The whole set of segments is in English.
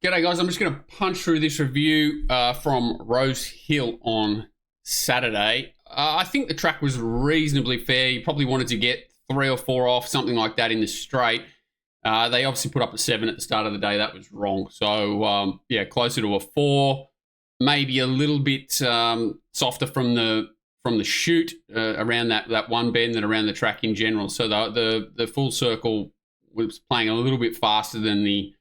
G'day guys, I'm just going to punch through this review from Rosehill on Saturday. I think the track was reasonably fair. You probably wanted to get 3 or 4 off, something like that in the straight. They obviously put up a 7 at the start of the day. That was wrong. So, yeah, closer to a 4. Maybe a little bit softer from the chute around that one bend and around the track in general. So the full circle was playing a little bit faster than the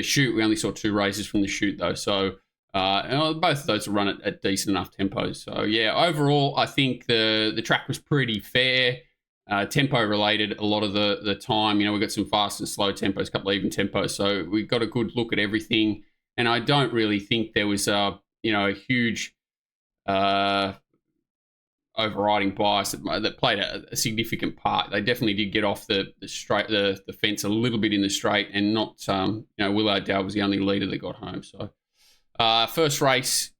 chute. We only saw 2 races from the chute though, so both of those will run at decent enough tempos. So yeah, overall I think the track was pretty fair, tempo related a lot of the time. You know, we got some fast and slow tempos, a couple of even tempos, so we got a good look at everything. And I don't really think there was a huge overriding bias that played a significant part. They definitely did get off the fence a little bit in the straight, and not Willard Dale was the only leader that got home. So first race,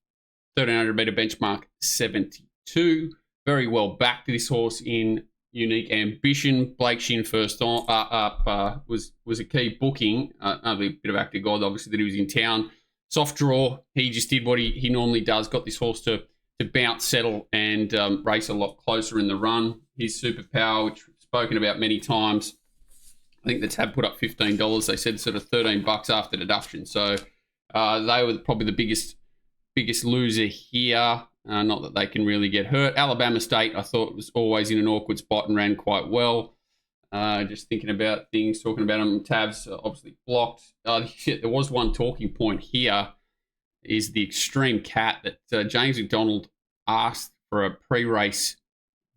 1300 metre benchmark 72, very well backed. This horse in Unique Ambition. Blake Shin first up was a key booking. Another bit of act of God, obviously, that he was in town. Soft draw. He just did what he normally does. Got this horse to bounce, settle, and race a lot closer in the run. His superpower, which we've spoken about many times, I think the tab put up $15. They said sort of $13 after deduction. So they were probably the biggest loser here. Not that they can really get hurt. Alabama State, I thought, was always in an awkward spot and ran quite well. Just thinking about things, talking about them, tabs obviously blocked. There was one talking point here, is the extreme cat that James McDonald asked for a pre-race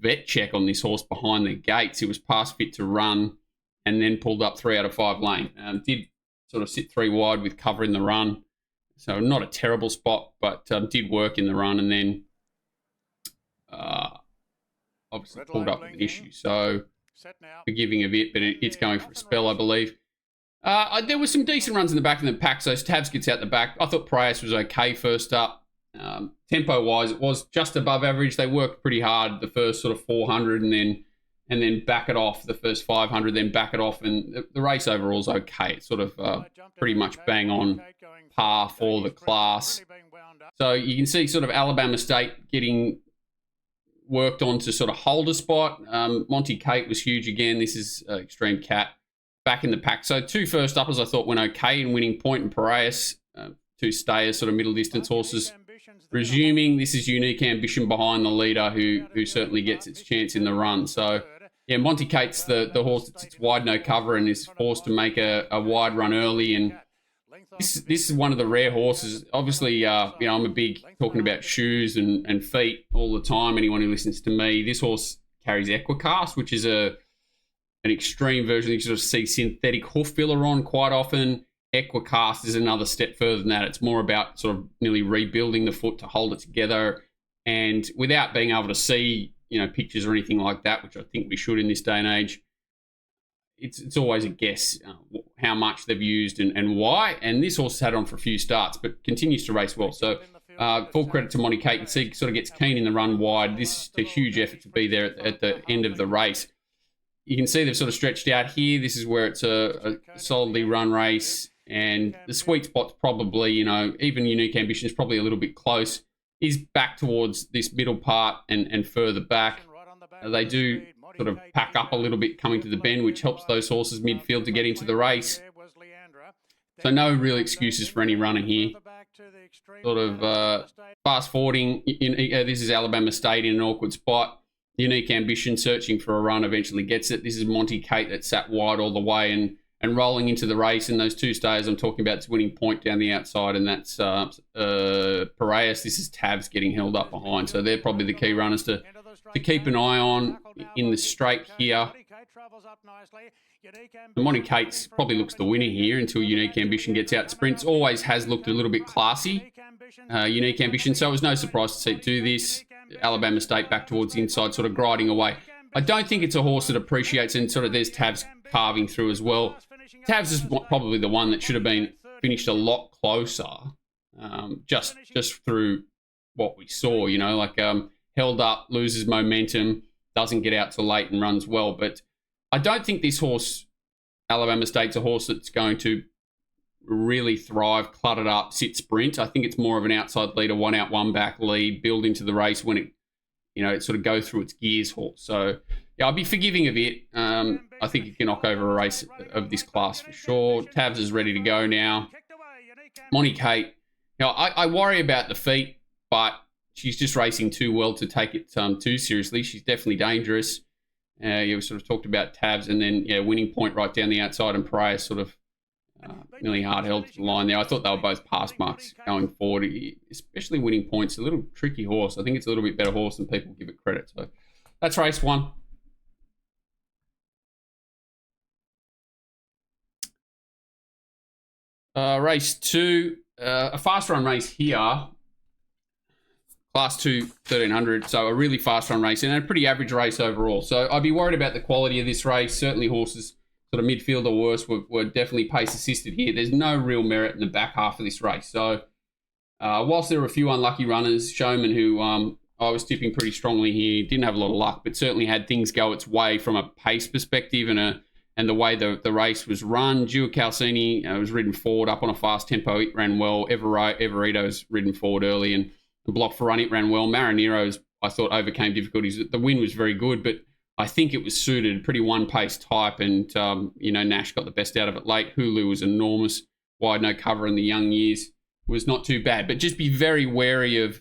vet check on this horse behind the gates. It was past fit to run and then pulled up 3 out of 5 lane. Did sort of sit 3 wide with cover in the run. So not a terrible spot, but did work in the run, and then obviously pulled up with an issue. So forgiving a bit, but it's going for a spell, I believe. There were some decent runs in the back of the pack, so Tabs gets out the back. I thought Prius was okay first up. Tempo-wise, it was just above average. They worked pretty hard the first sort of 400 and then back it off, the first 500, then back it off, and the race overall is okay. It's sort of pretty much bang on par for the class. So you can see sort of Alabama State getting worked on to sort of hold a spot. Monty Kate was huge again. This is Extreme Cat back in the pack. So 2 first uppers I thought went okay in winning Point and Piraeus. 2 stayers, sort of middle distance horses. Resuming, this is Unique Ambition behind the leader who certainly gets its chance in the run. So yeah, Monty Kate's the horse that sits wide, no cover, and is forced to make a wide run early. And this is one of the rare horses. Obviously, I'm a big talking about shoes and feet all the time. Anyone who listens to me, this horse carries Equicast, which is an extreme version. You sort of see synthetic hoof filler on quite often. Equicast is another step further than that. It's more about sort of nearly rebuilding the foot to hold it together, and without being able to see pictures or anything like that, which I think we should in this day and age. It's always a guess how much they've used and why. And this horse has had on for a few starts, but continues to race well. So full credit to Monty Kate. You can see sort of gets keen in the run wide. This is a huge effort to be there at the end of the race. You can see they've sort of stretched out here. This is where it's a solidly run race. And the sweet spot's probably, even Unique Ambition is probably a little bit close. Is back towards this middle part and further back. They do sort of pack up a little bit coming to the bend, which helps those horses midfield to get into the race. So no real excuses for any runner here. Sort of fast forwarding, this is Alabama State in an awkward spot. Unique Ambition searching for a run, eventually gets it. This is Monty Kate that sat wide all the way and rolling into the race. And those 2 stayers I'm talking about is winning Point down the outside, and that's Piraeus. This is Tabs getting held up behind. So they're probably the key runners to keep an eye on in the straight here. And Monty Cates probably looks the winner here until Unique Ambition gets out. Sprints always has looked a little bit classy, Unique Ambition, so it was no surprise to see it do this. Alabama State back towards the inside, sort of grinding away. I don't think it's a horse that appreciates, and sort of there's Tabs carving through as well. Tabs is probably the one that should have been finished a lot closer, just through what we saw, held up, loses momentum, doesn't get out till late and runs well. But I don't think this horse, Alabama State's a horse that's going to really thrive, cluttered up, sit sprint. I think it's more of an outside leader, one out, one back lead, build into the race when it, it sort of go through its gears horse. So, yeah, I'll be forgiving of it. I think it can knock over a race of this class for sure. Tabs is ready to go now. Monty Kate, I worry about the feet, but she's just racing too well to take it too seriously. She's definitely dangerous. You sort of talked about Tabs, and then Winning Point right down the outside, and Prior sort of nearly hard held to the line there. I thought they were both pass marks going forward, especially Winning Point's a little tricky horse. I think it's a little bit better horse than people give it credit. So that's race 1. Race 2, a fast run race here. Class 2, 1300, so a really fast run race and a pretty average race overall. So I'd be worried about the quality of this race. Certainly horses sort of midfield or worse were definitely pace assisted here. There's no real merit in the back half of this race. So whilst there were a few unlucky runners, Showman, who I was tipping pretty strongly here, didn't have a lot of luck, but certainly had things go its way from a pace perspective and the way the race was run. Gio Calcini was ridden forward up on a fast tempo. It ran well. Everito's ridden forward early and the block for run, it ran well. Marinero's, I thought, overcame difficulties. The win was very good, but I think it was suited, pretty one-pace type, and, Nash got the best out of it late. Hulu was enormous. Wide no cover in the young years was not too bad, but just be very wary of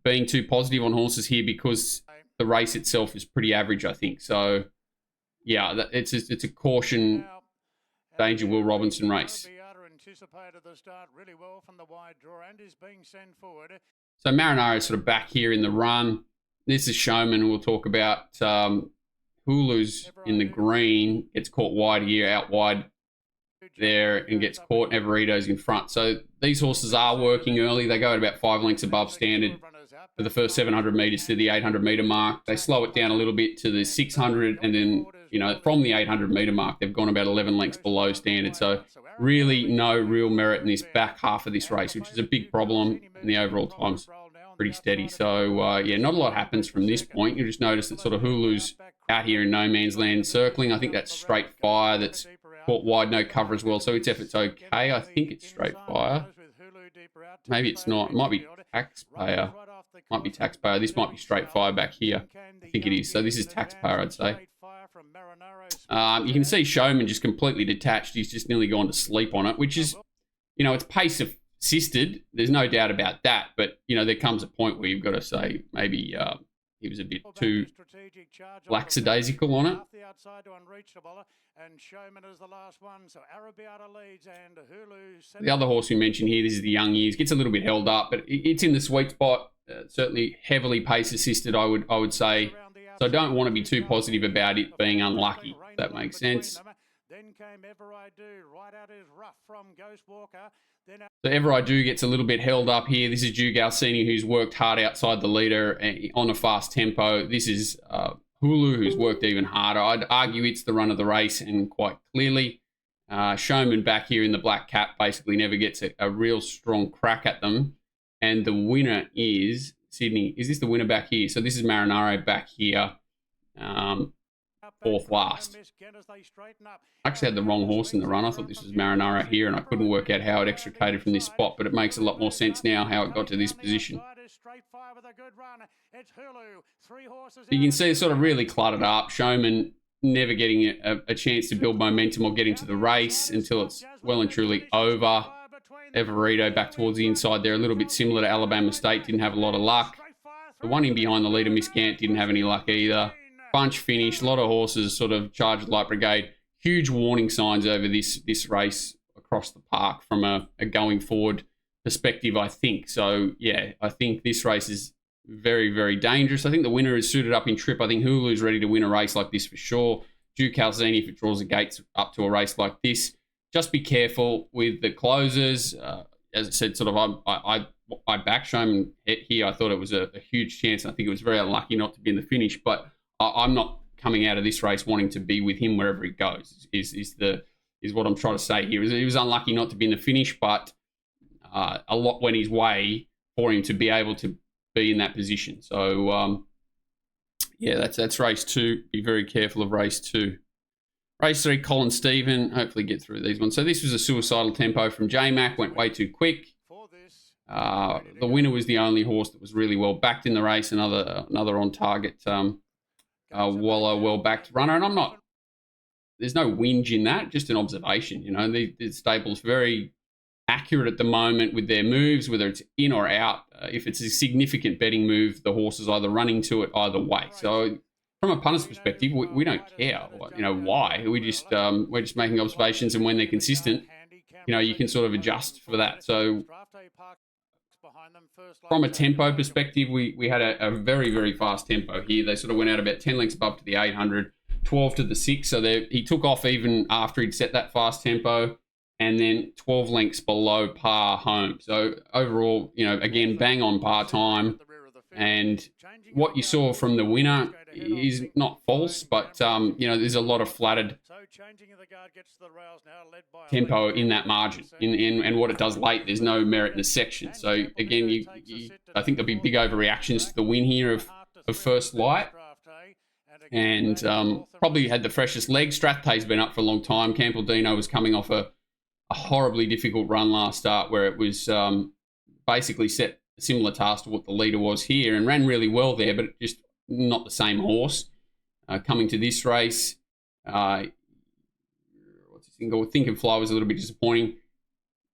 being too positive on horses here because the race itself is pretty average, I think. So, yeah, it's a caution, danger Will Robinson race. So Marinaro is sort of back here in the run. This is Showman. We'll talk about Hulu's in the green. Gets caught wide here, out wide there, and gets caught. Everito's in front. So these horses are working early. They go at about 5 lengths above standard for the first 700 metres to the 800 metre mark. They slow it down a little bit to the 600, and then, from the 800 metre mark, they've gone about 11 lengths below standard. So really no real merit in this back half of this race, which is a big problem, and the overall time's pretty steady. So, not a lot happens from this point. You just notice that sort of Hulu's out here in no man's land circling. I think that's Straight Fire that's caught wide, no cover as well. So its effort's okay. I think it's Straight Fire. Maybe it's not. It might be Taxpayer. Might be Taxpayer. This might be Straight Fire back here. I think it is. So this is Taxpayer, I'd say. You can see Showman just completely detached. He's just nearly gone to sleep on it, which is, it's pace assisted. There's no doubt about that. But, there comes a point where you've got to say maybe he was a bit too lackadaisical on it. The other horse we mentioned here, this is the young years, gets a little bit held up, but it's in the sweet spot. Certainly heavily pace assisted, I would say. So I don't want to be too positive about it being unlucky, if that makes sense. So Ever I Do gets a little bit held up here. This is Gio Calcini, who's worked hard outside the leader on a fast tempo. This is Hulu, who's worked even harder. I'd argue it's the run of the race, and quite clearly. Showman back here in the black cap basically never gets a real strong crack at them. And the winner is Sydney. Is this the winner back here? So this is Marinaro back here, fourth last. I actually had the wrong horse in the run. I thought this was Marinaro here, and I couldn't work out how it extricated from this spot, but it makes a lot more sense now how it got to this position. You can see it's sort of really cluttered up. Showman never getting a chance to build momentum or get into the race until it's well and truly over. Everito back towards the inside there, a little bit similar to Alabama State, didn't have a lot of luck. The one in behind the leader, Miss Gant, didn't have any luck either. Bunch finish, a lot of horses sort of charged Light Brigade. Huge warning signs over this race across the park from a going forward perspective, I think. So, yeah, I think this race is very, very dangerous. I think the winner is suited up in trip. I think Hulu's ready to win a race like this for sure. Gio Calcini, if it draws the gates up to a race like this, just be careful with the closers. As I said, sort of I back Showman here. I thought it was a huge chance. I think it was very unlucky not to be in the finish, but I'm not coming out of this race wanting to be with him wherever he goes, is what I'm trying to say here. He was unlucky not to be in the finish, but a lot went his way for him to be able to be in that position. So, yeah, that's race 2. Be very careful of race 2. Race 3, Colin Stephen. Hopefully get through these ones. So this was a suicidal tempo from J-Mac. Went way too quick. The winner was the only horse that was really well backed in the race. Another on target Waller well backed runner. And there's no whinge in that. Just an observation. You know, the stable's very accurate at the moment with their moves, whether it's in or out. If it's a significant betting move, the horse is either running to it either way. So from a punter's perspective, we don't care, you know, why. We're just making observations, and when they're consistent, you know, you can sort of adjust for that. So from a tempo perspective, we had a very, very fast tempo here. They sort of went out about 10 lengths above to the 800, 12 to the 6. So he took off even after he'd set that fast tempo, and then 12 lengths below par home. So overall, you know, again, bang on par time. And what you saw from the winner is not false, but, you know, there's a lot of flattered tempo in that margin. And what it does late, there's no merit in the section. So, again, I think there'll be big overreactions to the win here of First Light. And probably had the freshest leg. Strathpay's been up for a long time. Campbell-Dino was coming off a horribly difficult run last start where it was basically set a similar task to what the leader was here and ran really well there, but just not the same horse. Coming to this race, what's his thing? Think and Fly was a little bit disappointing.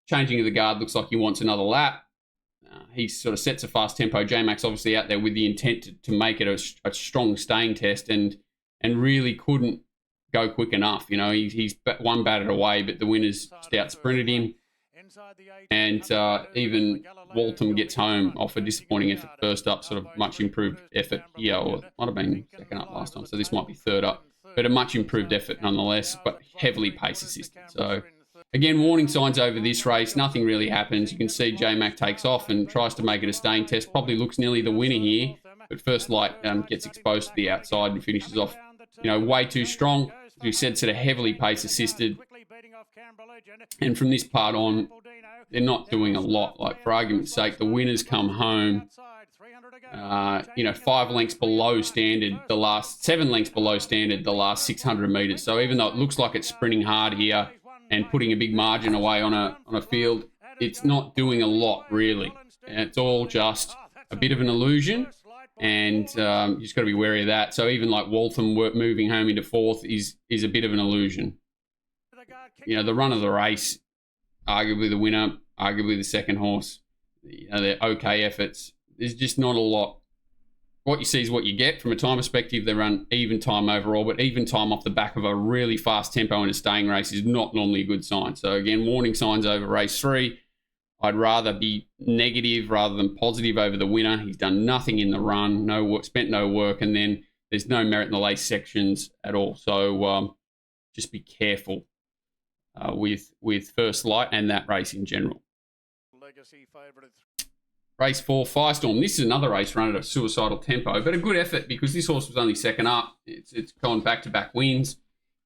Changing of the guard, looks like he wants another lap. He sort of sets a fast tempo. J-Mac's obviously out there with the intent to make it a strong staying test and really couldn't go quick enough. You know, he's one batted away, but the winner's just out sprinted him. And even Waltham gets home off a disappointing effort first up, sort of much improved effort here, or it might have been second up last time, so this might be third up, but a much improved effort nonetheless, but heavily pace assisted. So again, warning signs over this race, nothing really happens. You can see J-Mac takes off and tries to make it a staying test, probably looks nearly the winner here, but First Light gets exposed to the outside and finishes off, you know, way too strong. As we said, sort of heavily pace assisted. And from this part on, they're not doing a lot. Like, for argument's sake, the winners come home, you know, 5 lengths below standard, 7 lengths below standard, the last 600 metres. So even though it looks like it's sprinting hard here and putting a big margin away on a field, it's not doing a lot, really. And it's all just a bit of an illusion. And you just got to be wary of that. So even like Waltham moving home into fourth is a bit of an illusion. You know, the run of the race, arguably the winner, arguably the second horse. You know, they're okay efforts. There's just not a lot. What you see is what you get. From a time perspective, they run even time overall, but even time off the back of a really fast tempo in a staying race is not normally a good sign. So again, warning signs over race 3. I'd rather be negative rather than positive over the winner. He's done nothing in the run, no work, spent no work, and then there's no merit in the lace sections at all. So just be careful with First Light and that race in general. Race 4, Firestorm. This is another race run at a suicidal tempo, but a good effort because this horse was only second up. It's gone back-to-back wins.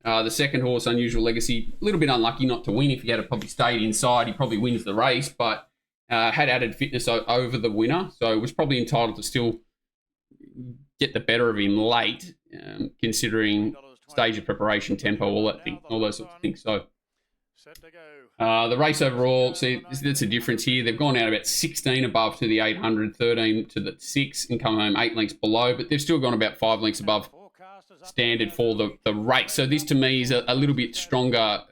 The second horse, Unusual Legacy, a little bit unlucky not to win. If he had probably stayed inside, he probably wins the race, but had added fitness over the winner, so was probably entitled to still get the better of him late, considering stage of preparation, tempo, all those sorts of things. So the race overall, see, that's a difference here. They've gone out about 16 above to the 800, 13 to the 6, and come home 8 lengths below, but they've still gone about 5 lengths above standard for the race. So this to me is a little bit stronger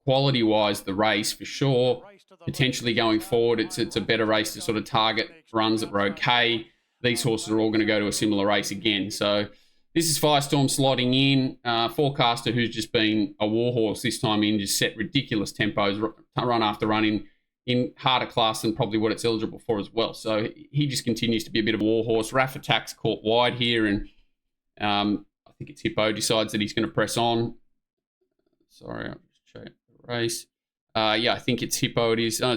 quality-wise, the race for sure. Potentially going forward, it's a better race to sort of target runs that were okay. These horses are all going to go to a similar race again. So this is Firestorm slotting in. Forecaster, who's just been a warhorse this time in, just set ridiculous tempos, run after run in harder class than probably what it's eligible for as well. So he just continues to be a bit of a warhorse. Raff attacks caught wide here, and I think it's Hippo decides that he's going to press on. Sorry, I'll just show you the race. Yeah, I think it's Hippo. It is. Yeah,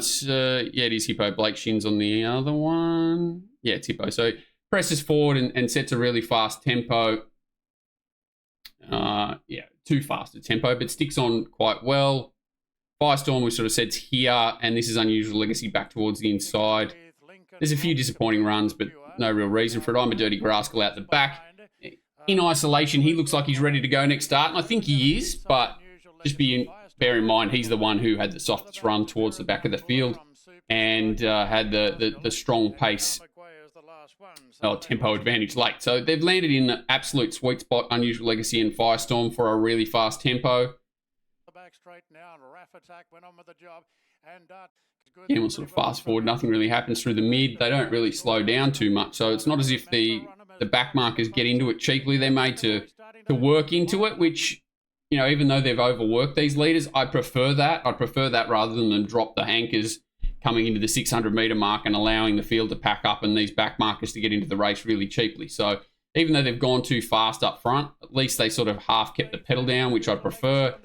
it is Hippo. Blake Shin's on the other one. Yeah, it's Hippo. So presses forward and sets a really fast tempo. Yeah, too fast a tempo, but sticks on quite well. Firestorm, we sort of sets here, and this is Unusual Legacy back towards the inside. There's a few disappointing runs, but no real reason for it. I'm a Dirty Grascal out the back. in isolation, he looks like he's ready to go next start, and I think he is, but just bear in mind, he's the one who had the softest run towards the back of the field and had the strong pace tempo advantage late. So they've landed in the absolute sweet spot, Unusual Legacy and Firestorm, for a really fast tempo. Yeah, we'll sort of fast forward, nothing really happens through the mid. They don't really slow down too much, so it's not as if the back markers get into it cheaply. They're made to work into it, which, you know, even though they've overworked these leaders, I prefer that. I prefer that rather than them drop the anchors coming into the 600 metre mark and allowing the field to pack up and these back markers to get into the race really cheaply. So even though they've gone too fast up front, at least they sort of half kept the pedal down, which I prefer,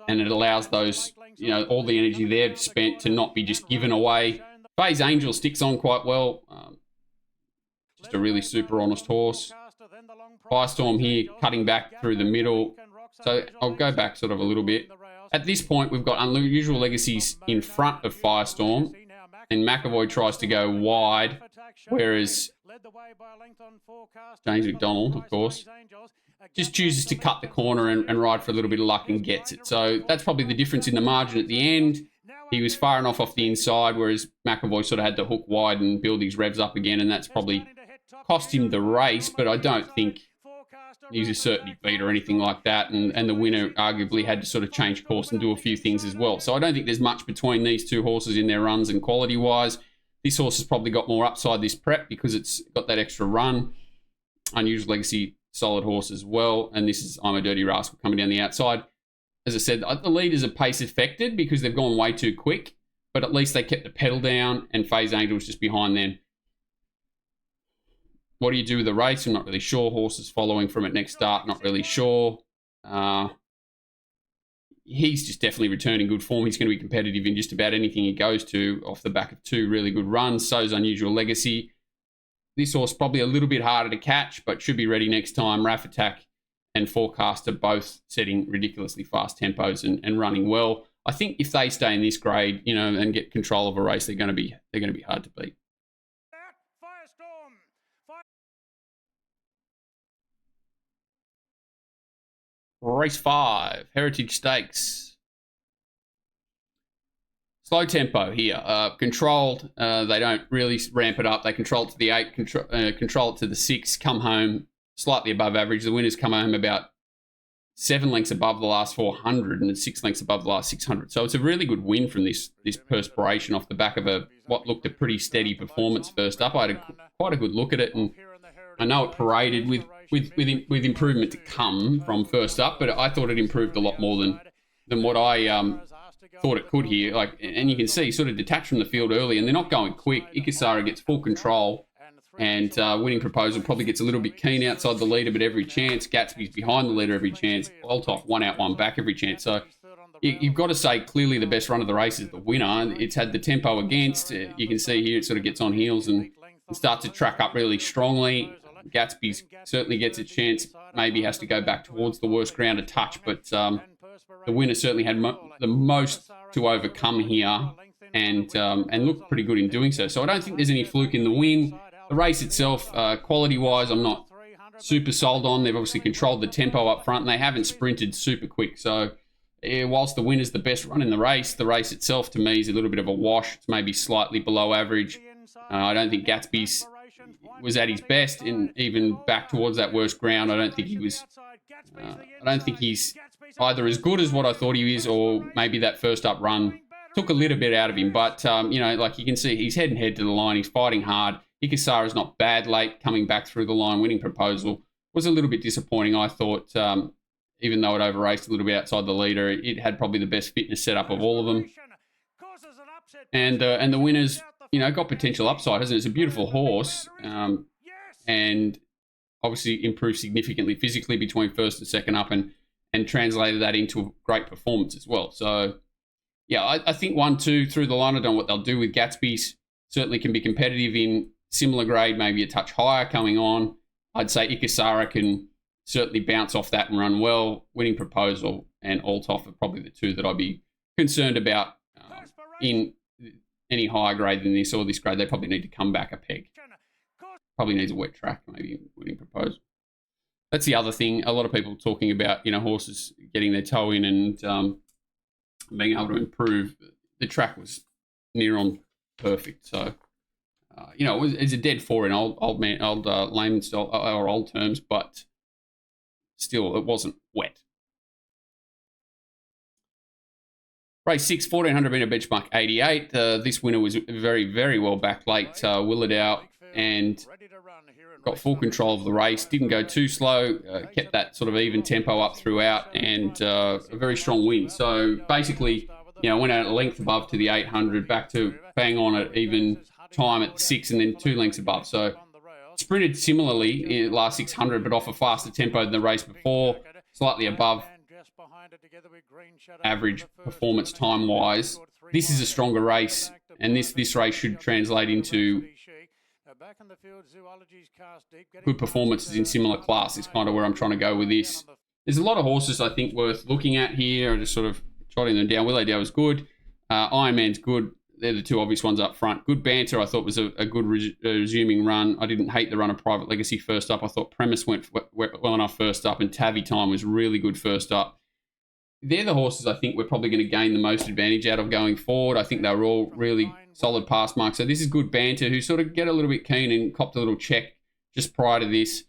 and it allows those, you know, all the energy they've spent to not be just given away. Phase Angel sticks on quite well. Just a really super honest horse. Firestorm here cutting back through the middle. So I'll go back sort of a little bit. At this point, we've got Unusual Legacies in front of Firestorm, and McAvoy tries to go wide, whereas James McDonald, of course, just chooses to cut the corner and ride for a little bit of luck and gets it. So that's probably the difference in the margin at the end. He was far enough off the inside, whereas McAvoy sort of had to hook wide and build his revs up again, and that's probably cost him the race, but I don't think he's a certainty beat or anything like that, and the winner arguably had to sort of change course and do a few things as well. So I don't think there's much between these two horses in their runs and quality-wise. This horse has probably got more upside this prep because it's got that extra run. Unusual Legacy, solid horse as well, and this is I'm a Dirty Rascal coming down the outside. As I said, the leaders are pace affected because they've gone way too quick, but at least they kept the pedal down, and Phase Angel was just behind them. What do you do with the race? I'm not really sure. Horses following from it next start, not really sure. He's just definitely returning good form. He's going to be competitive in just about anything he goes to off the back of two really good runs. So's Unusual Legacy. This horse probably a little bit harder to catch, but should be ready next time. Raff Attack and Forecast are both setting ridiculously fast tempos and running well. I think if they stay in this grade, you know, and get control of a race, they're going to be hard to beat. Race 5, Heritage Stakes. Slow tempo here. Controlled. They don't really ramp it up. They control it to the 8, control it to the 6, come home slightly above average. The winners come home about 7 lengths above the last 400 and 6 lengths above the last 600. So it's a really good win from this perspiration off the back of what looked a pretty steady performance first up. I had quite a good look at it, and I know it paraded with improvement to come from first up, but I thought it improved a lot more than what I thought it could here. And you can see sort of detached from the field early, and they're not going quick. Ikisara gets full control, and Winning Proposal probably gets a little bit keen outside the leader, but every chance. Gatsby's behind the leader every chance. Oltoff one out, one back every chance. So you've got to say clearly the best run of the race is the winner. It's had the tempo against. You can see here it sort of gets on heels and starts to track up really strongly. Gatsby certainly gets a chance. Maybe has to go back towards the worst ground a touch, but the winner certainly had the most to overcome here and looked pretty good in doing so. So I don't think there's any fluke in the win. The race itself, quality-wise, I'm not super sold on. They've obviously controlled the tempo up front, and they haven't sprinted super quick. So whilst the winner's the best run in the race itself, to me, is a little bit of a wash. It's maybe slightly below average. I don't think Gatsby's was at his best, and even back towards that worst ground, I don't think he was. I don't think he's either as good as what I thought he is, or maybe that first up run took a little bit out of him. But you know, like you can see, he's head and head to the line. He's fighting hard. Ikisara's not bad late, coming back through the line. Winning Proposal was a little bit disappointing, I thought. Even though it over-raced a little bit outside the leader, it had probably the best fitness setup of all of them. And the winners, you know, got potential upside, hasn't it? It's a beautiful horse, and obviously improved significantly physically between first and second up, and translated that into a great performance as well. So, yeah, I think 1, 2 through the line. I don't know what they'll do with Gatsby's. Certainly can be competitive in similar grade, maybe a touch higher coming on. I'd say Ikisara can certainly bounce off that and run well. Winning Proposal and Oltoff are probably the two that I'd be concerned about in any higher grade than this or this grade. They probably need to come back a peg. Probably needs a wet track, maybe Winning Proposal. That's the other thing. A lot of people talking about, you know, horses getting their toe in and being able to improve. The track was near on perfect. So, you know, it's a dead 4 in old layman style or old terms, but still, it wasn't wet. Race 6, 1400 metre benchmark 88. This winner was very, very well backed late. Willard out and got full control of the race. Didn't go too slow. Kept that sort of even tempo up throughout, and a very strong win. So basically, you know, went out a length above to the 800, back to bang on at even time at 6, and then 2 lengths above. So sprinted similarly in the last 600, but off a faster tempo than the race before, slightly above average performance time-wise. This is a stronger race, and this race should translate into good performances in similar class. Is kind of where I'm trying to go with this. There's a lot of horses I think worth looking at here. I just sort of jotting them down. Willow Dow is good. Iron Man's good. They're the 2 obvious ones up front. Good Banter, I thought, was a good resuming run. I didn't hate the run of Private Legacy first up. I thought Premise went well enough first up, and Tavi Time was really good first up. They're the horses I think we're probably going to gain the most advantage out of going forward. I think they were all really solid pass marks. So this is Good Banter, who sort of get a little bit keen and copped a little check just prior to this.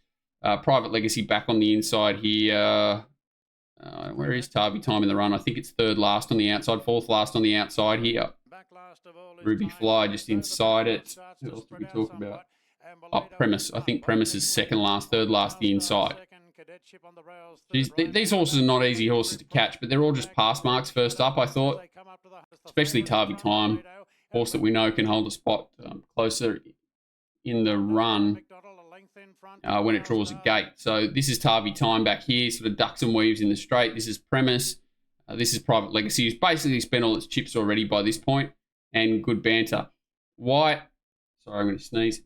Private Legacy back on the inside here. Where is Tavi Time in the run? I think it's 3rd last on the outside, 4th last on the outside here. Ruby Fly just inside it. Who else did we talk about? Oh, Premise. I think Premise is 2nd last, 3rd last the inside. These horses are not easy horses to catch, but they're all just pass marks first up, I thought. Especially Tavi Time, horse that we know can hold a spot closer in the run when it draws a gate. So this is Tavi Time back here, sort of ducks and weaves in the straight. This is Premise. This is Private Legacy, who's basically spent all its chips already by this point. And Good Banter. White. Sorry, I'm going to sneeze.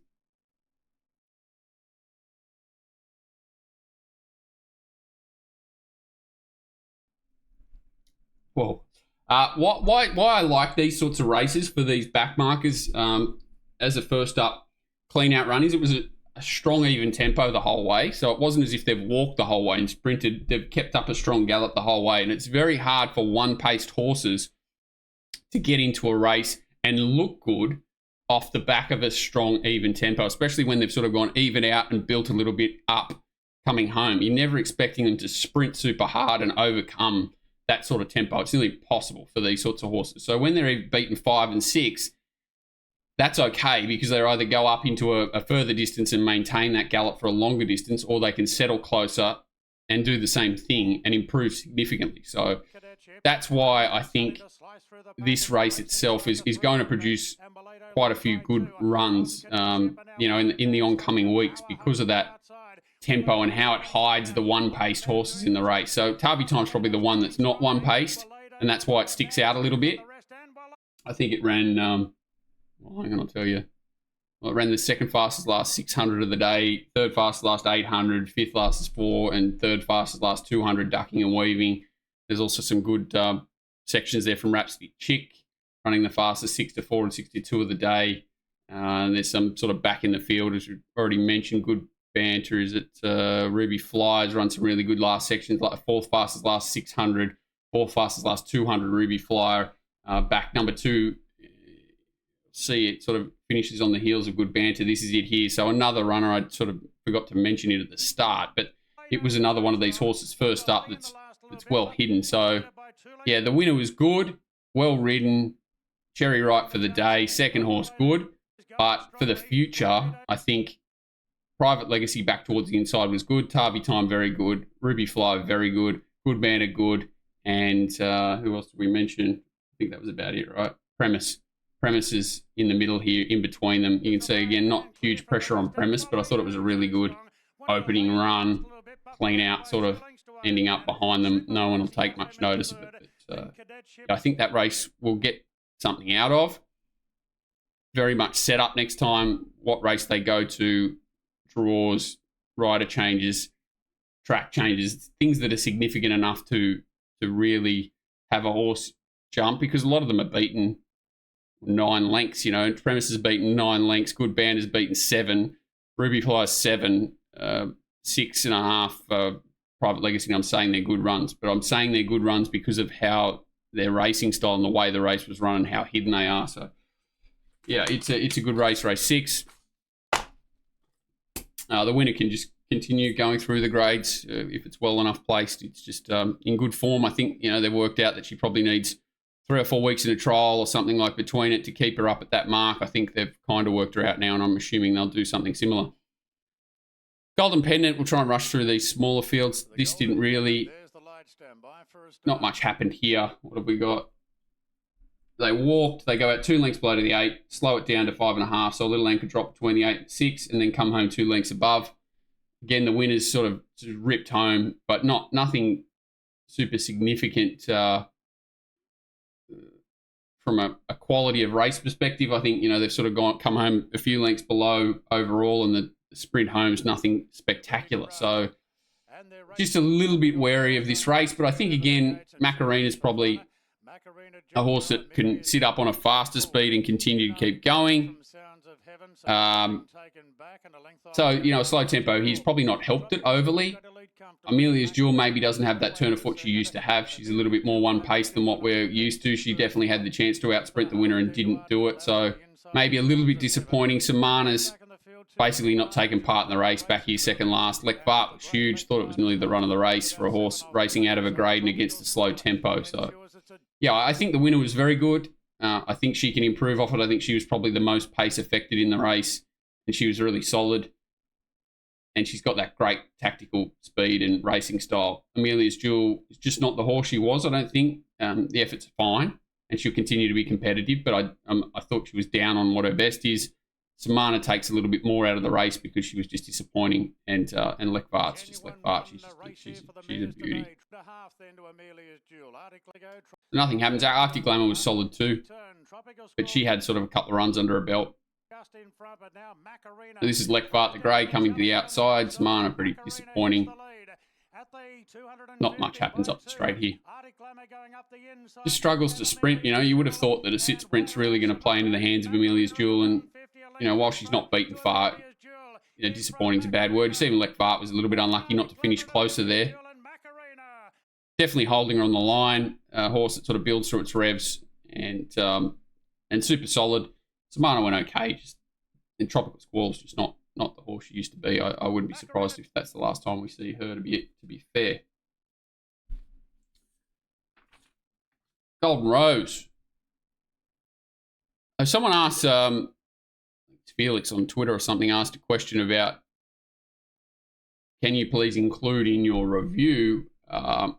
Whoa. Why I like these sorts of races for these back markers as a first up clean out run is it was a strong even tempo the whole way. So it wasn't as if they've walked the whole way and sprinted. They've kept up a strong gallop the whole way. And it's very hard for one-paced horses to get into a race and look good off the back of a strong, even tempo, especially when they've sort of gone even out and built a little bit up coming home. You're never expecting them to sprint super hard and overcome that sort of tempo. It's nearly impossible for these sorts of horses. So when they're beaten 5 and 6, that's okay because they either go up into a further distance and maintain that gallop for a longer distance, or they can settle closer and do the same thing and improve significantly. So that's why I think this race itself is going to produce quite a few good runs, you know, in the oncoming weeks because of that tempo and how it hides the one-paced horses in the race. So Tavi Time's probably the one that's not one-paced, and that's why it sticks out a little bit. I think it ran, well, hang on, I'll tell you. Well, it ran the 2nd fastest last 600 of the day, 3rd fastest last 800, 5th fastest 4, and 3rd fastest last 200 ducking and weaving. There's also some good sections there from Rhapsody Chick, running the fastest 6 to 4 and 6 to 2 of the day. And there's some sort of back in the field, as you already mentioned. Good Banter is it Ruby Flies, run some really good last sections, like 4th fastest last 600, 4th fastest last 200 Ruby Flyer. Back number 2, see it sort of finishes on the heels of Good Banter. This is it here. So another runner, I sort of forgot to mention it at the start, but it was another one of these horses first up that's well hidden. So yeah, the winner was good, well ridden, cherry ripe for the day. 2nd horse good, but for the future, I think Private Legacy back towards the inside was good. Tavi Time very good. Ruby Fly very good. Good Banter good. And who else did we mention? I think that was about it, right? Premise. Premise is in the middle here, in between them. You can see, again, not huge pressure on Premise, but I thought it was a really good opening run, clean out, sort of ending up behind them. No one will take much notice of it. But I think that race will get something out of. Very much set up next time, what race they go to, draws, rider changes, track changes, things that are significant enough to really have a horse jump, because a lot of them are beaten 9 lengths, you know. Premise is beaten 9 lengths, Good Band is beaten 7, Ruby Fly 7. 6.5 Private Legacy. And I'm saying they're good runs, but I'm saying they're good runs because of how their racing style and the way the race was run and how hidden they are. So yeah, it's a good race 6. The winner can just continue going through the grades if it's well enough placed. It's just in good form. I think, they've worked out that she probably needs 3 or 4 weeks in a trial or something like between it to keep her up at that mark. I think they've kind of worked her out now, and I'm assuming they'll do something similar. Golden Pendant, we'll try and rush through these smaller fields. This didn't really, not much happened here. What have we got? They walked, they go out 2 lengths below to the 8, slow it down to 5.5, so a little anchor drop between the 8 and 6, and then come home 2 lengths above. Again, the winners sort of ripped home, but nothing super significant from a quality of race perspective. I think, they've sort of come home a few lengths below overall, and the sprint home's nothing spectacular. So just a little bit wary of this race, but I think, again, Macarena's probably a horse that can sit up on a faster speed and continue to keep going. So, a slow tempo, he's probably not helped it overly. Amelia's Jewel maybe doesn't have that turn of foot she used to have. She's a little bit more one pace than what we're used to. She definitely had the chance to outsprint the winner and didn't do it. So maybe a little bit disappointing. Samana's basically not taken part in the race, back here second last. Lekvart was huge. Thought it was nearly the run of the race for a horse racing out of a grade and against a slow tempo. So yeah, I think the winner was very good. I think she can improve off it. I think she was probably the most pace affected in the race, and she was really solid. And she's got that great tactical speed and racing style. Amelia's Jewel is just not the horse she was, I don't think. The efforts are fine, and she'll continue to be competitive, but I thought she was down on what her best is. Samana takes a little bit more out of the race because she was just disappointing, and Lekvart's just Lekvart. She's a beauty. Nothing happens. Arctic Glamour was solid too, but she had sort of a couple of runs under her belt. So this is Lekvart the Grey coming to the outside. Samana pretty disappointing. Not much happens up the straight here. Just struggles to sprint. You would have thought that a sit sprint's really going to play into the hands of Amelia's Jewel, and while she's not beaten far, disappointing is a bad word. Just even Lekvart was a little bit unlucky not to finish closer there. Definitely holding her on the line. A horse that sort of builds through its revs and super solid. Samana went okay. Just in Tropical Squall's just not the horse she used to be. I wouldn't be surprised if that's the last time we see her, to be fair. Golden Rose. Someone asked, Felix on Twitter or something, asked a question about, can you please include in your review how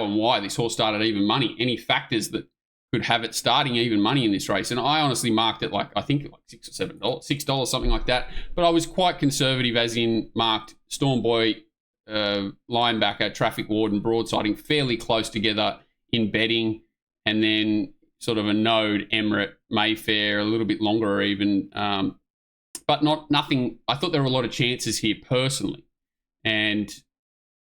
and why this horse started even money? Any factors that could have it starting even money in this race? And I honestly marked it I think $6 or $7, $6, something like that. But I was quite conservative, as in marked Storm Boy, linebacker, Traffic Warden, Broadsiding fairly close together in betting, and then sort of a node, Emirate, Mayfair, a little bit longer even, but nothing. I thought there were a lot of chances here personally, and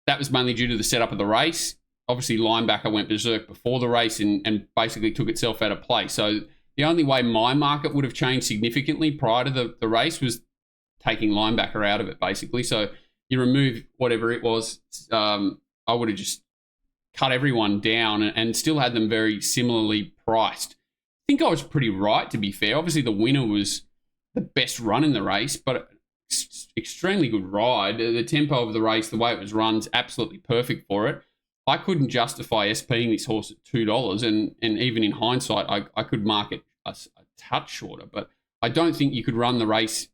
that was mainly due to the setup of the race. Obviously, linebacker went berserk before the race and basically took itself out of play. So the only way my market would have changed significantly prior to the race was taking linebacker out of it, basically. So you remove whatever it was, I would have just cut everyone down and still had them very similarly priced. I think I was pretty right, to be fair. Obviously, the winner was the best run in the race, but extremely good ride. The tempo of the race, the way it was run, is absolutely perfect for it. I couldn't justify SPing this horse at $2, and even in hindsight, I could mark it a touch shorter, but I don't think you could run the race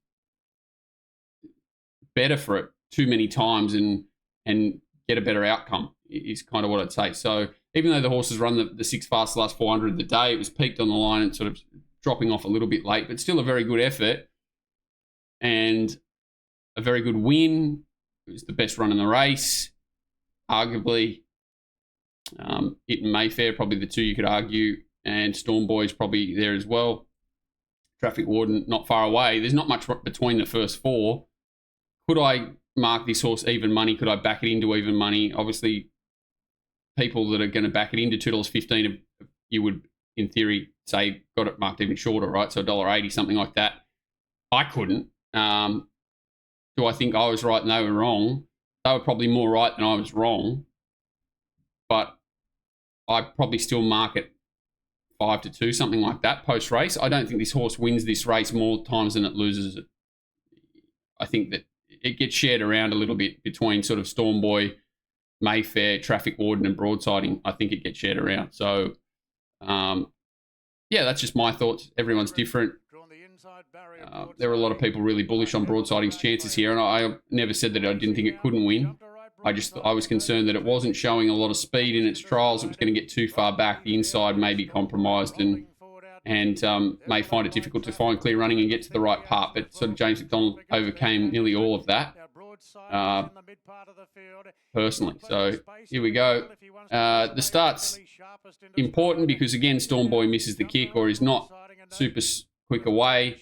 better for it too many times and get a better outcome, is kind of what I'd say. So even though the horse has run the 6 fast last 400 of the day, it was peaked on the line and sort of dropping off a little bit late, but still a very good effort and a very good win. It was the best run in the race, arguably. It and Mayfair, probably the two you could argue, and Storm Boy's probably there as well. Traffic Warden not far away. There's not much between the first 4. Could I mark this horse even money? Could I back it into even money? Obviously, people that are going to back it into $2.15, you would, in theory, say got it marked even shorter, right? So $1.80, something like that. I couldn't. do I think I was right and they were wrong? They were probably more right than I was wrong. But I probably still mark it 5-2, something like that post-race. I don't think this horse wins this race more times than it loses it. I think that it gets shared around a little bit between sort of Stormboy, Mayfair, Traffic Warden and Broadsiding. I think it gets shared around. So, yeah, that's just my thoughts. Everyone's different. There were a lot of people really bullish on Broadsiding's chances here, and I never said that I didn't think it couldn't win. I was concerned that it wasn't showing a lot of speed in its trials. It was going to get too far back. The inside may be compromised and may find it difficult to find clear running and get to the right part. But sort of James McDonald overcame nearly all of that personally. So here we go. The start's important because, again, Stormboy misses the kick or is not super quick away.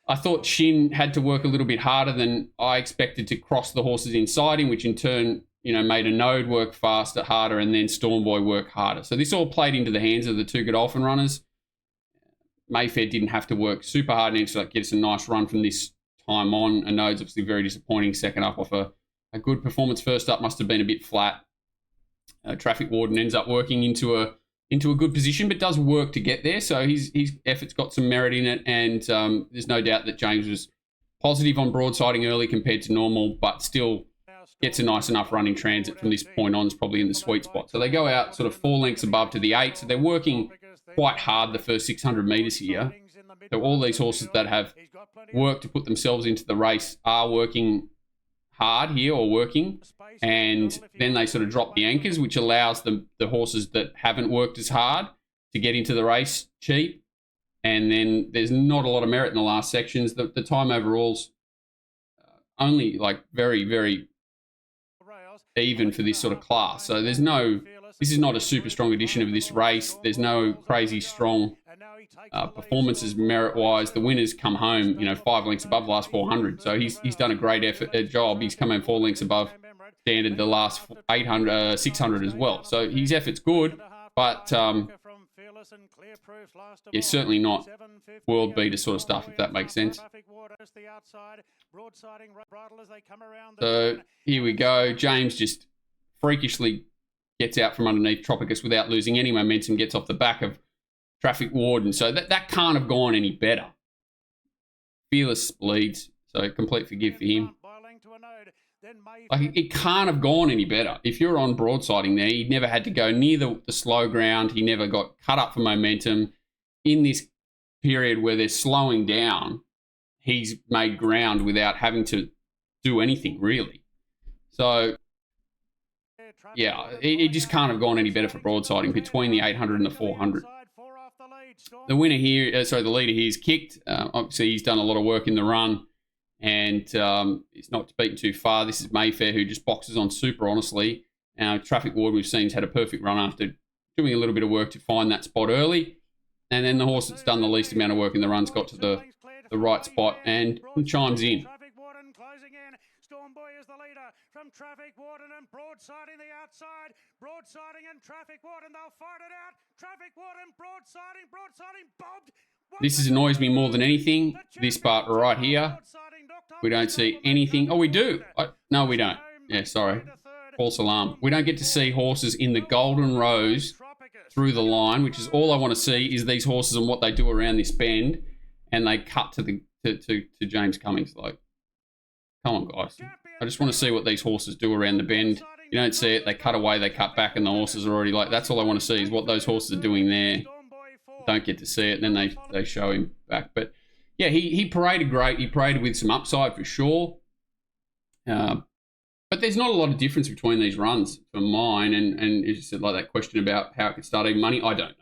I thought Shin had to work a little bit harder than I expected to cross the horses inside him, which in turn, made a Node work faster, harder, and then Stormboy work harder. So this all played into the hands of the two Godolphin runners. Mayfair didn't have to work super hard and to get us a nice run from this time on. And Node's obviously very disappointing second up off a good performance. First up must have been a bit flat. Traffic Warden ends up working into a good position, but does work to get there. So his effort's got some merit in it, and there's no doubt that James was positive on broadsiding early compared to normal, but still gets a nice enough run in transit from this point on. Is probably in the sweet spot. So they go out sort of 4 lengths above to the 8. So they're working quite hard the first 600 metres here. So all these horses that have worked to put themselves into the race are working hard here or working, and then they sort of drop the anchors, which allows the horses that haven't worked as hard to get into the race cheap. And then there's not a lot of merit in the last sections. The time overall's only like very, very even for this sort of class. So this is not a super strong edition of this race. There's no crazy strong performances merit-wise. The winners come home, 5 lengths above the last 400. So he's done a great job. He's come home 4 lengths above standard the last 600 as well. So his effort's good, but it's certainly not world beater sort of stuff, if that makes sense. So here we go. James just freakishly gets out from underneath Tropicus without losing any momentum, gets off the back of Traffic Warden. So that can't have gone any better. Fearless leads, so complete forgive for him. Like, it can't have gone any better. If you're on broadsiding there, he never had to go near the slow ground. He never got cut up for momentum. In this period where they're slowing down, he's made ground without having to do anything, really. So, yeah, it just can't have gone any better for broadsiding between the 800 and the 400. The winner here, the leader here is Kicked. Obviously, he's done a lot of work in the run, and it's not beaten too far. This is Mayfair, who just boxes on super, honestly. Traffic Ward, we've seen, has had a perfect run after doing a little bit of work to find that spot early. And then the horse that's done the least amount of work in the run's got to the right spot and chimes in. Stormboy is the leader from Traffic Warden and broadsiding the outside. Broadsiding and Traffic Warden, they'll fight it out. Traffic Warden, broadsiding, bobbed. This annoys me more than anything. This part right here. We don't see anything. Oh, we do. No, we don't. Yeah, sorry. False alarm. We don't get to see horses in the golden rows through the line, which is all I want to see is these horses and what they do around this bend. And they cut to James Cummings. Like, come on, guys. I just want to see what these horses do around the bend. You don't see it. They cut away, they cut back, and the horses are already like, that's all I want to see is what those horses are doing there. Don't get to see it, and then they show him back. But, yeah, he paraded great. He paraded with some upside for sure. But there's not a lot of difference between these runs for mine. And you said, like, that question about how it could start even money, I don't know.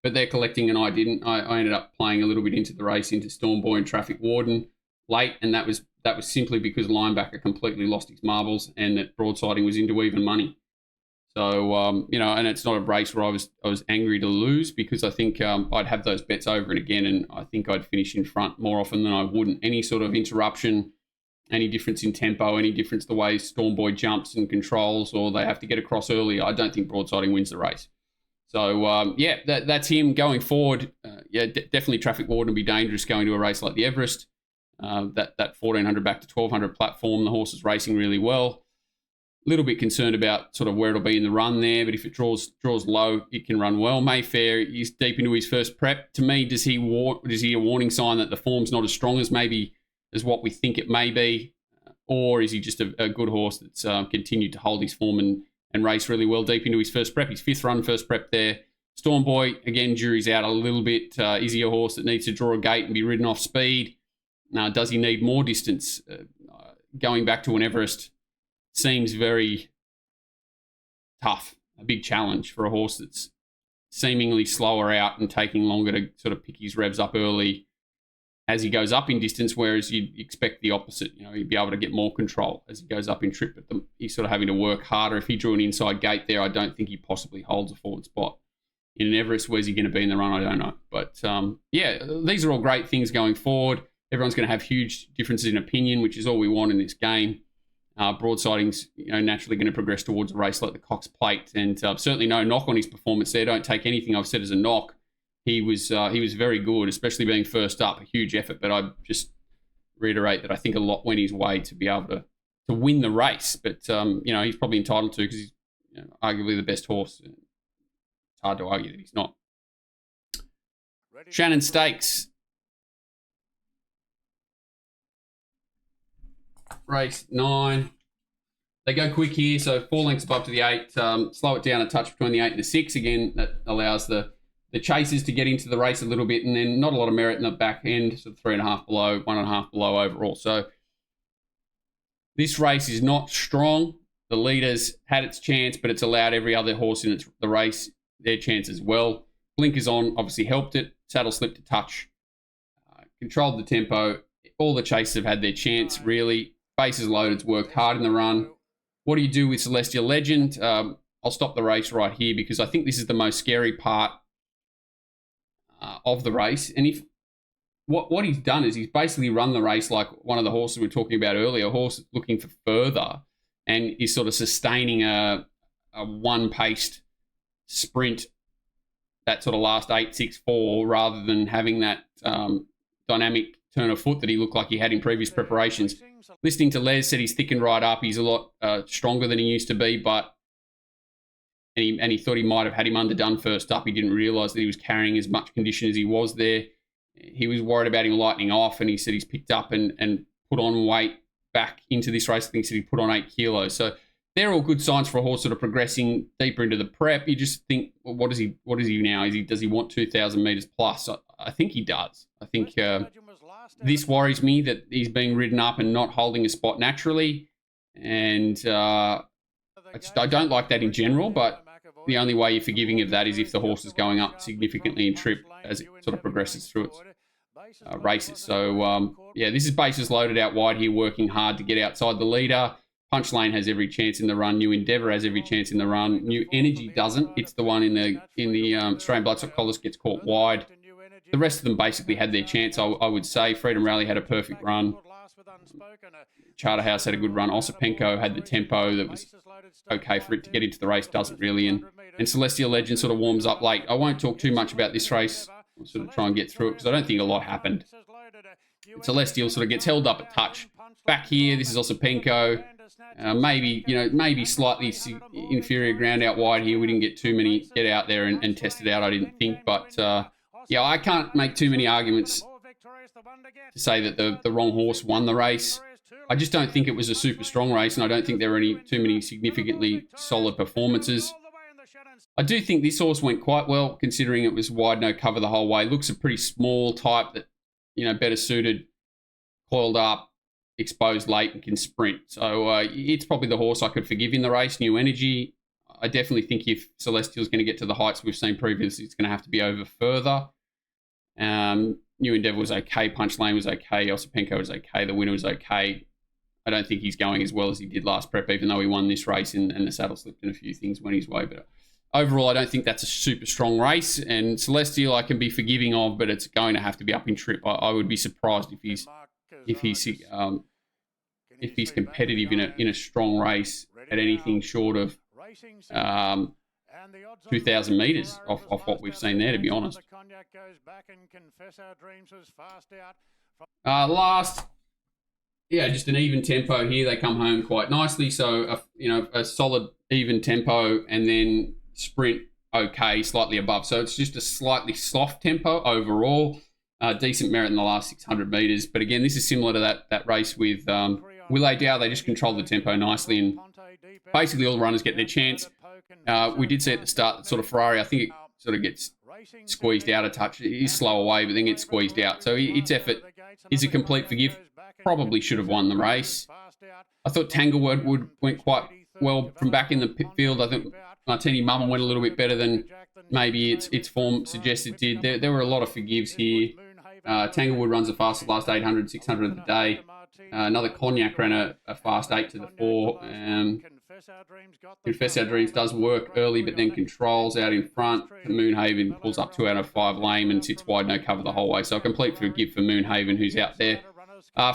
But they're collecting and I didn't. I ended up playing a little bit into the race, into Stormboy and Traffic Warden late, and that was simply because Linebacker completely lost his marbles and that broadsiding was into even money. So, and it's not a race where I was angry to lose because I think I'd have those bets over and again, and I think I'd finish in front more often than I wouldn't. Any sort of interruption, any difference in tempo, any difference the way Stormboy jumps and controls, or they have to get across early, I don't think broadsiding wins the race. So, that's him going forward. Definitely Traffic Warden would be dangerous going to a race like the Everest. that 1400 back to 1200 platform. The horse is racing really well. A little bit concerned about sort of where it'll be in the run there, but if it draws low, it can run well. Mayfair is deep into his first prep. To me, does he a warning sign that the form's not as strong as maybe as what we think it may be, or is he just a good horse that's continued to hold his form and race really well deep into his first prep? His 5th run, first prep there. Storm Boy, again, jury's out a little bit. Is he a horse that needs to draw a gate and be ridden off speed? Does he need more distance? Going back to an Everest seems very tough, a big challenge for a horse that's seemingly slower out and taking longer to sort of pick his revs up early as he goes up in distance, whereas you'd expect the opposite. He'd be able to get more control as he goes up in trip, but he's sort of having to work harder. If he drew an inside gate there, I don't think he possibly holds a forward spot. In an Everest, where's he going to be in the run? I don't know. But yeah, these are all great things going forward. Everyone's going to have huge differences in opinion, which is all we want in this game. Broadsiding's naturally going to progress towards a race like the Cox Plate, and certainly no knock on his performance there. Don't take anything I've said as a knock. He was very good, especially being first up. A huge effort, but I just reiterate that I think a lot went his way to be able to win the race. But he's probably entitled to, because he's arguably the best horse. It's hard to argue that he's not. Shannon Stakes. Race 9. They go quick here, so 4 lengths above to the 8. Slow it down a touch between the 8 and the 6. Again, that allows the chasers to get into the race a little bit, and then not a lot of merit in the back end, so 3.5 below, 1.5 below overall. So this race is not strong. The leaders had its chance, but it's allowed every other horse in the race their chance as well. Blinkers on obviously helped it. Saddle slipped a touch. Controlled the tempo. All the chasers have had their chance, really. Bases loaded's worked hard in the run. What do you do with Celestial Legend? I'll stop the race right here because I think this is the most scary part of the race. And if what he's done is he's basically run the race like one of the horses we were talking about earlier, a horse looking for further, and is sort of sustaining a one-paced sprint, that sort of last 8.64, rather than having that dynamic turn of foot that he looked like he had in previous preparations. Listening to Les, said he's thickened right up. He's a lot stronger than he used to be, and he thought he might have had him underdone first up. He didn't realise that he was carrying as much condition as he was there. He was worried about him lightening off, and he said he's picked up and put on weight back into this race. I think he said he put on 8 kilos. So they're all good signs for a horse sort of progressing deeper into the prep. You just think, well, what is he now? Does he want 2,000 metres plus? I think he does. I think this worries me that he's being ridden up and not holding a spot naturally. And I don't like that in general, but the only way you're forgiving of that is if the horse is going up significantly in trip as it sort of progresses through its races. So, yeah, this is bases loaded out wide here, working hard to get outside the leader. Punch Lane has every chance in the run. New Endeavour has every chance in the run. New Energy doesn't. It's the one in the Australian Bloodstock Collars gets caught wide. The rest of them basically had their chance, I would say. Freedom Rally had a perfect run. Charterhouse had a good run. Osipenko had the tempo that was okay for it to get into the race, doesn't really. And Celestial Legend sort of warms up late. I won't talk too much about this race. I'll sort of try and get through it because I don't think a lot happened. Celestial sort of gets held up a touch. Back here, this is Osipenko. Maybe slightly inferior ground out wide here. We didn't get too many get out there and test it out, I didn't think. But, yeah, I can't make too many arguments to say that the wrong horse won the race. I just don't think it was a super strong race, and I don't think there were too many significantly solid performances. I do think this horse went quite well, considering it was wide, no cover the whole way. Looks a pretty small type that, better suited, coiled up, exposed late, and can sprint. So it's probably the horse I could forgive in the race. New Energy, I definitely think if Celestial's going to get to the heights we've seen previously, it's going to have to be over further. New Endeavour was okay. Punch Lane was okay. Osipenko was okay. The winner was okay. I don't think he's going as well as he did last prep, even though he won this race and the saddle slipped and a few things went his way. But overall, I don't think that's a super strong race. And Celestial, I can be forgiving of, but it's going to have to be up in trip. I would be surprised if he's competitive in a strong race at anything short of 2,000 metres off what we've seen there, to be honest. Last, yeah, just an even tempo here. They come home quite nicely. So, a solid even tempo, and then sprint okay, slightly above. So it's just a slightly soft tempo overall. Decent merit in the last 600 metres. But again, this is similar to that race with Willie Dow. They just control the tempo nicely, and basically all the runners get their chance. We did see at the start, sort of Ferrari, I think it sort of gets squeezed out a touch. It is slow away, but then gets squeezed out. So its effort is a complete forgive. Probably should have won the race. I thought Tanglewood went quite well from back in the pit field. I think Martini Mama went a little bit better than maybe its form suggested did. There were a lot of forgives here. Tanglewood runs the fastest last 800, 600 of the day. Another Cognac ran a fast 8 to the 4. Confess Our Dreams does work early, but then controls out in front. Moonhaven pulls up 2 out of 5 lame and sits wide, no cover the whole way. So a complete forgive for Moonhaven, who's out there.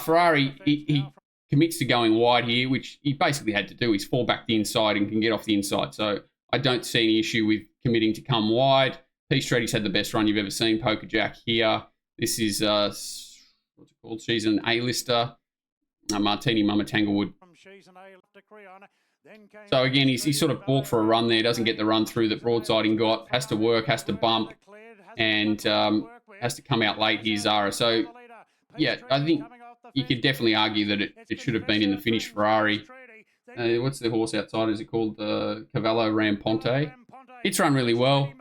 Ferrari, he commits to going wide here, which he basically had to do. He's fall back the inside and can get off the inside. So I don't see any issue with committing to come wide. Peace Treaty's had the best run you've ever seen. Poker Jack here. This is, what's it called? She's an A-lister. Martini Mama Tanglewood. So again, he's sort of balked for a run there. Doesn't get the run through that broadsiding got. Has to work, has to bump, and has to come out late here, Zara. So, yeah, I think you could definitely argue that it should have been in the finish Ferrari. What's the horse outside? Is it called the Cavallo Ramponte? It's run really well.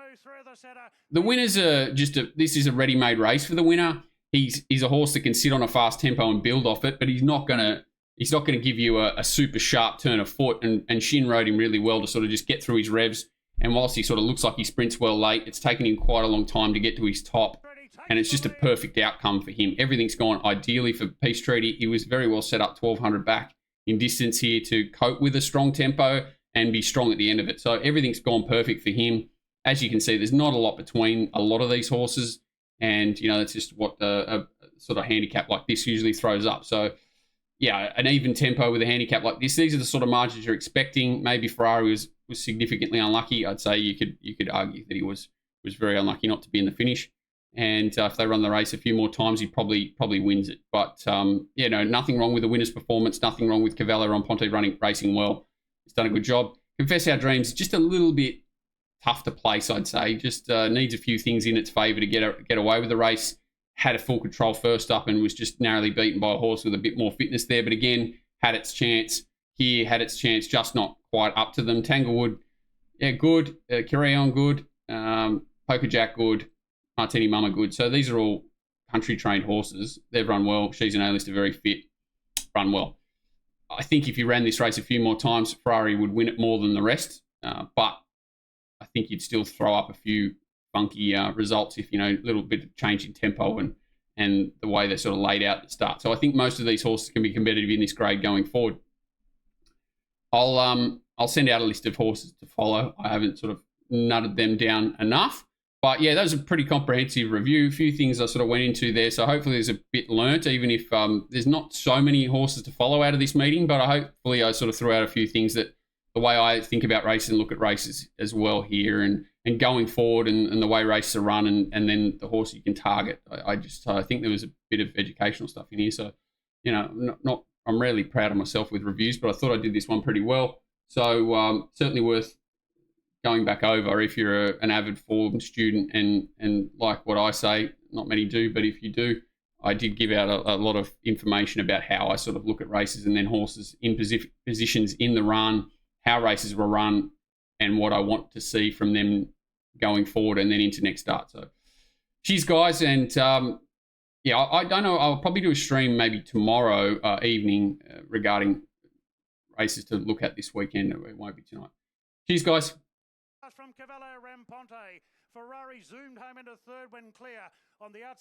The winners are this is a ready-made race for the winner. He's a horse that can sit on a fast tempo and build off it, but he's not gonna give you a super sharp turn of foot. And Shin rode him really well to sort of just get through his revs. And whilst he sort of looks like he sprints well late, it's taken him quite a long time to get to his top. And it's just a perfect outcome for him. Everything's gone ideally for Peace Treaty. He was very well set up 1,200 back in distance here to cope with a strong tempo and be strong at the end of it. So everything's gone perfect for him. As you can see, there's not a lot between a lot of these horses. And, that's just what a sort of handicap like this usually throws up. So, yeah, an even tempo with a handicap like this. These are the sort of margins you're expecting. Maybe Ferrari was significantly unlucky. I'd say you could argue that he was very unlucky not to be in the finish. And if they run the race a few more times, he probably wins it. But, nothing wrong with the winner's performance. Nothing wrong with Cavallo Ramponte racing well. He's done a good job. Confess Our Dreams, just a little bit tough to place, I'd say. Just needs a few things in its favour to get away with the race. Had a full control first up and was just narrowly beaten by a horse with a bit more fitness there. But again, had its chance here, had its chance, just not quite up to them. Tanglewood, yeah, good. Kirayon, good. Poker Jack, good. Martini Mama, good. So these are all country-trained horses. They've run well. She's an A-lister, very fit. Run well. I think if you ran this race a few more times, Ferrari would win it more than the rest. But I think you'd still throw up a few funky results if, a little bit of change in tempo and the way they're sort of laid out at the start. So I think most of these horses can be competitive in this grade going forward. I'll send out a list of horses to follow. I haven't sort of nutted them down enough. But yeah, that was a pretty comprehensive review. A few things I sort of went into there. So hopefully there's a bit learnt, even if there's not so many horses to follow out of this meeting. But hopefully I sort of threw out a few things that the way I think about races and look at races as well here and going forward and the way races are run and then the horse you can target. I think there was a bit of educational stuff in here. So, I'm rarely proud of myself with reviews, but I thought I did this one pretty well. So certainly worth going back over if you're an avid form student and like what I say. Not many do, but if you do, I did give out a lot of information about how I sort of look at races and then horses in positions in the run, how races were run, and what I want to see from them going forward and then into next start. So, cheers, guys. And, I don't know. I'll probably do a stream maybe tomorrow evening regarding races to look at this weekend. It won't be tonight. Cheers, guys. From Cavallo Ramponte. Ferrari zoomed home into third when clear. On the outside.